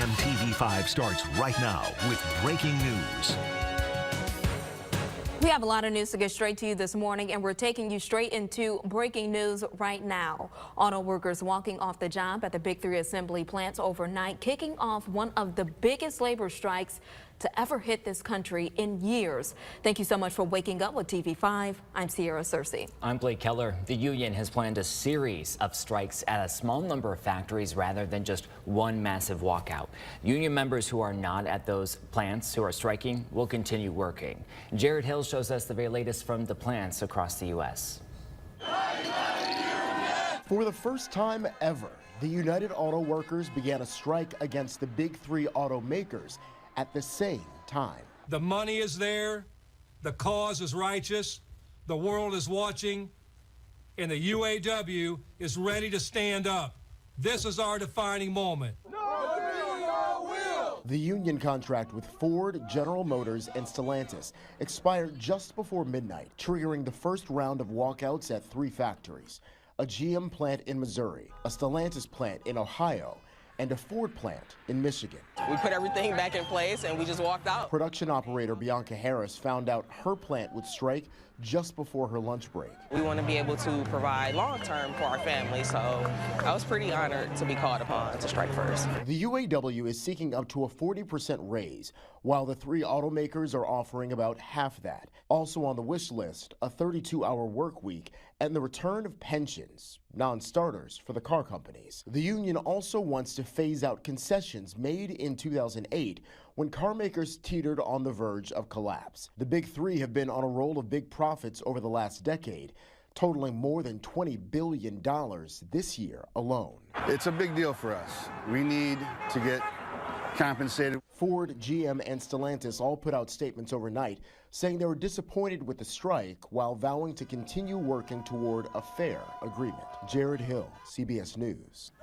WNEMTV5 starts right now with breaking news. We have a lot of news to get straight to you this morning, and we're taking you straight into breaking news right now. Auto workers walking off the job at the Big Three assembly plants overnight, kicking off one of the biggest labor strikes to ever hit this country in years. Thank you so much for waking up with TV5. I'm Sierra Cersei. I'm Blake Keller. The union has planned a series of strikes at a small number of factories rather than just one massive walkout. Union members who are not at those plants who are striking will continue working. Jared Hill shows us the very latest from the plants across the U.S. For the first time ever, the United Auto Workers began a strike against the Big Three automakers at the same time. The money is there, the cause is righteous, the world is watching, and the UAW is ready to stand up. This is our defining moment. The union contract with Ford, General Motors, and Stellantis expired just before midnight, triggering the first round of walkouts at three factories: a GM plant in Missouri, a Stellantis plant in Ohio, and a Ford plant in Michigan. We put everything back in place and we just walked out. Production operator Bianca Harris found out her plant would strike just before her lunch break. We want to be able to provide long-term for our family, so I was pretty honored to be called upon to strike first. The UAW is seeking up to a 40% raise, while the three automakers are offering about half that. Also on the wish list, a 32-hour work week and the return of pensions, non-starters for the car companies. The union also wants to phase out concessions made in 2008 when car makers teetered on the verge of collapse. The Big Three have been on a roll of big profits over the last decade, totaling more than $20 billion this year alone. It's a big deal for us. We need to get compensated. Ford, GM, and Stellantis all put out statements overnight saying they were disappointed with the strike while vowing to continue working toward a fair agreement. Jared Hill, CBS News.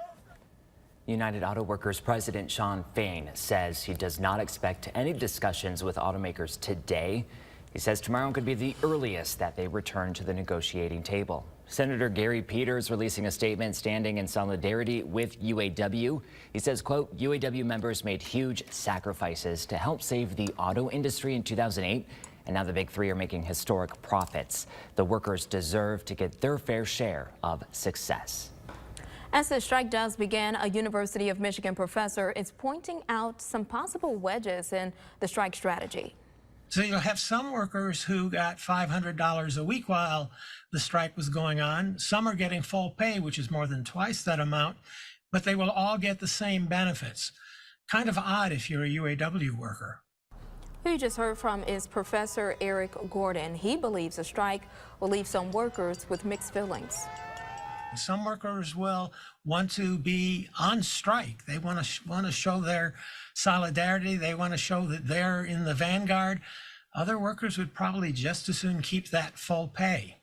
United Auto Workers President Shawn Fain says he does not expect any discussions with automakers today. He says tomorrow could be the earliest that they return to the negotiating table. Senator Gary Peters releasing a statement standing in solidarity with UAW. He says, quote, UAW members made huge sacrifices to help save the auto industry in 2008, and now the Big Three are making historic profits. The workers deserve to get their fair share of success. As the strike does begin, a University of Michigan professor is pointing out some possible wedges in the strike strategy. So you'll have some workers who got $500 a week while the strike was going on. Some are getting full pay, which is more than twice that amount, but they will all get the same benefits. Kind of odd if you're a UAW worker. Who you just heard from is Professor Eric Gordon. He believes a strike will leave some workers with mixed feelings. Some workers will want to be on strike. They want to show their solidarity. They want to show that they're in the vanguard. Other workers would probably just as soon keep that full pay.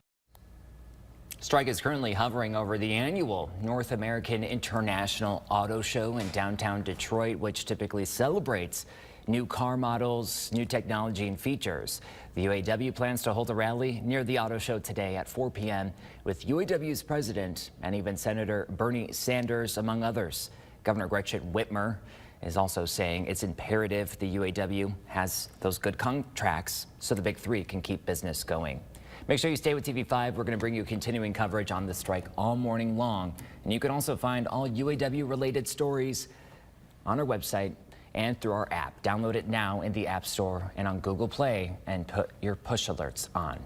Strike is currently hovering over the annual North American International Auto Show in downtown Detroit, which typically celebrates new car models, new technology and features. The UAW plans to hold a rally near the auto show today at 4 p.m. with UAW's president and even Senator Bernie Sanders, among others. Governor Gretchen Whitmer is also saying it's imperative the UAW has those good contracts so the Big Three can keep business going. Make sure you stay with TV5. We're going to bring you continuing coverage on the strike all morning long. And you can also find all UAW related stories on our website and through our app. Download it now in the App Store and on Google Play and put your push alerts on.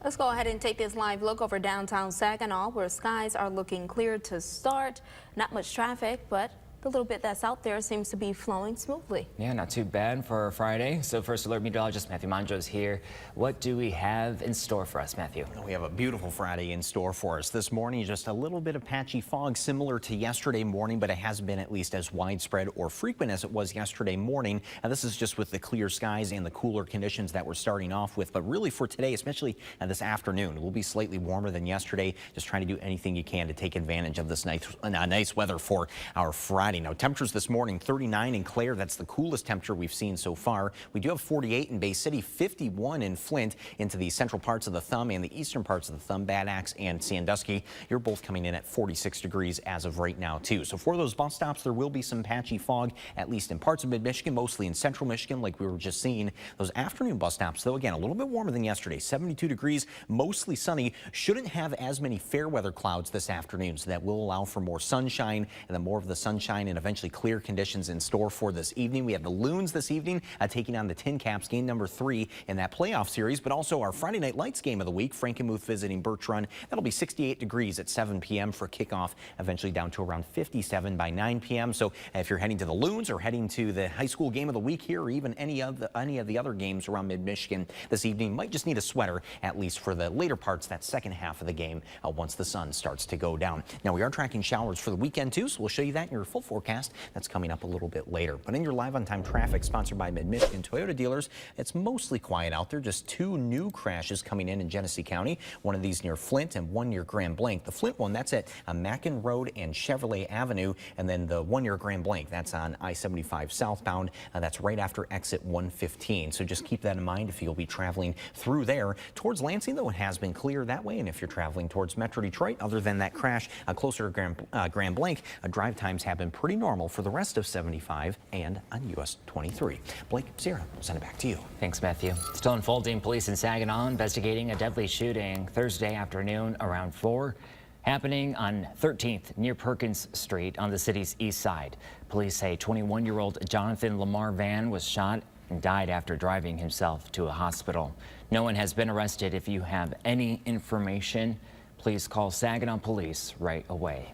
Let's go ahead and take this live look over downtown Saginaw, where skies are looking clear to start. Not much traffic, but the little bit that's out there seems to be flowing smoothly. Yeah, not too bad for Friday. So First Alert meteorologist Matthew Monjo's here. What do we have in store for us, Matthew? We have a beautiful Friday in store for us. This morning, just a little bit of patchy fog similar to yesterday morning, but it hasn't been at least as widespread or frequent as it was yesterday morning. And this is just with the clear skies and the cooler conditions that we're starting off with. But really for today, especially this afternoon, it will be slightly warmer than yesterday. Just trying to do anything you can to take advantage of this nice weather for our Friday. Friday. Now, temperatures this morning, 39 in Clare. That's the coolest temperature we've seen so far. We do have 48 in Bay City, 51 in Flint. Into the central parts of the Thumb and the eastern parts of the Thumb, Bad Axe and Sandusky, you're both coming in at 46 degrees as of right now, too. So for those bus stops, there will be some patchy fog, at least in parts of mid-Michigan, mostly in central Michigan, like we were just seeing. Those afternoon bus stops, though, again, a little bit warmer than yesterday, 72 degrees, mostly sunny. Shouldn't have as many fair weather clouds this afternoon, so that will allow for more sunshine, and then more of the sunshine and eventually clear conditions in store for this evening. We have the Loons this evening taking on the Tin Caps, game number 3 in that playoff series, but also our Friday Night Lights game of the week, Frankenmuth visiting Birch Run. That'll be 68 degrees at 7 p.m. for kickoff, eventually down to around 57 by 9 p.m. So if you're heading to the Loons or heading to the high school game of the week here, or even any of the other games around mid-Michigan this evening, might just need a sweater, at least for the later parts, that second half of the game, once the sun starts to go down. Now, we are tracking showers for the weekend, too, so we'll show you that in your full forecast. That's coming up a little bit later. But in your live on-time traffic, sponsored by Mid-Michigan Toyota dealers, it's mostly quiet out there. Just 2 new crashes coming in Genesee County. One of these near Flint and one near Grand Blanc. The Flint one, that's at Mackin Road and Chevrolet Avenue. And then the one near Grand Blanc, that's on I-75 southbound. That's right after exit 115. So just keep that in mind if you'll be traveling through there. Towards Lansing, though, it has been clear that way. And if you're traveling towards Metro Detroit, other than that crash closer to Grand Blanc, drive times have been pretty normal for the rest of 75 and on US 23. Blake, Sierra, I'll send it back to you. Thanks, Matthew. Still unfolding. Police in Saginaw investigating a deadly shooting Thursday afternoon around 4, happening on 13th near Perkins Street on the city's east side. Police say 21-year-old Jonathan Lamar Van was shot and died after driving himself to a hospital. No one has been arrested. If you have any information, please call Saginaw Police right away.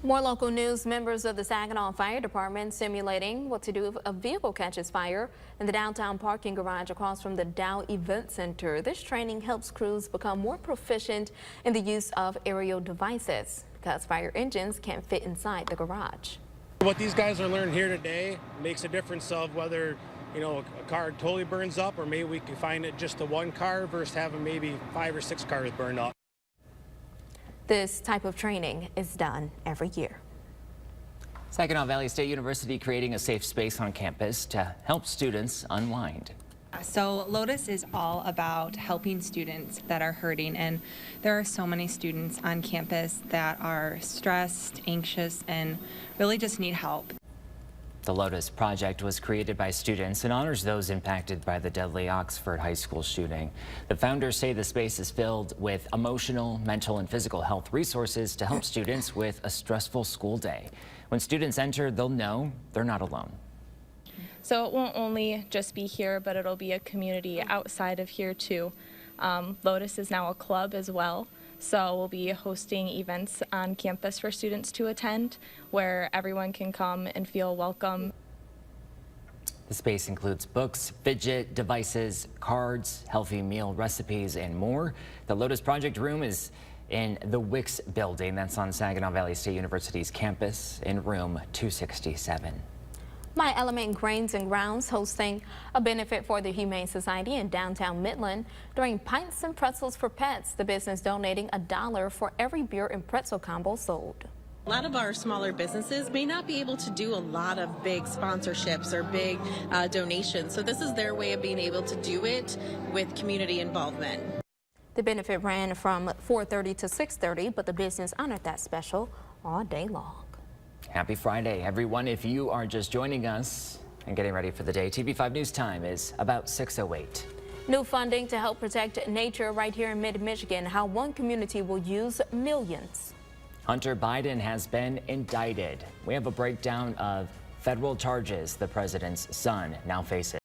More local news. Members of the Saginaw Fire Department simulating what to do if a vehicle catches fire in the downtown parking garage across from the Dow Event Center. This training helps crews become more proficient in the use of aerial devices because fire engines can't fit inside the garage. What these guys are learning here today makes a difference of whether, you know, a car totally burns up, or maybe we can find it just the one car versus having maybe 5 or 6 cars burned up. This type of training is done every year. Saginaw Valley State University creating a safe space on campus to help students unwind. So Lotus is all about helping students that are hurting, and there are so many students on campus that are stressed, anxious, and really just need help. The Lotus Project was created by students and honors those impacted by the deadly Oxford High School shooting. The founders say the space is filled with emotional, mental, and physical health resources to help students with a stressful school day. When students enter, they'll know they're not alone. So it won't only just be here, but it'll be a community outside of here too. Lotus is now a club as well. So we'll be hosting events on campus for students to attend where everyone can come and feel welcome. The space includes books, fidget devices, cards, healthy meal recipes, and more. The Lotus Project Room is in the Wicks building. That's on Saginaw Valley State University's campus in room 267. My Element Grains and Grounds hosting a benefit for the Humane Society in downtown Midland during Pints and Pretzels for Pets. The business donating $1 for every beer and pretzel combo sold. A lot of our smaller businesses may not be able to do a lot of big sponsorships or big donations. So this is their way of being able to do it with community involvement. The benefit ran from 4:30 to 6:30, but the business honored that special all day long. Happy Friday, everyone. If you are just joining us and getting ready for the day, TV5 News Time is about 6:08. New funding to help protect nature right here in mid-Michigan. How one community will use millions. Hunter Biden has been indicted. We have a breakdown of federal charges the president's son now faces.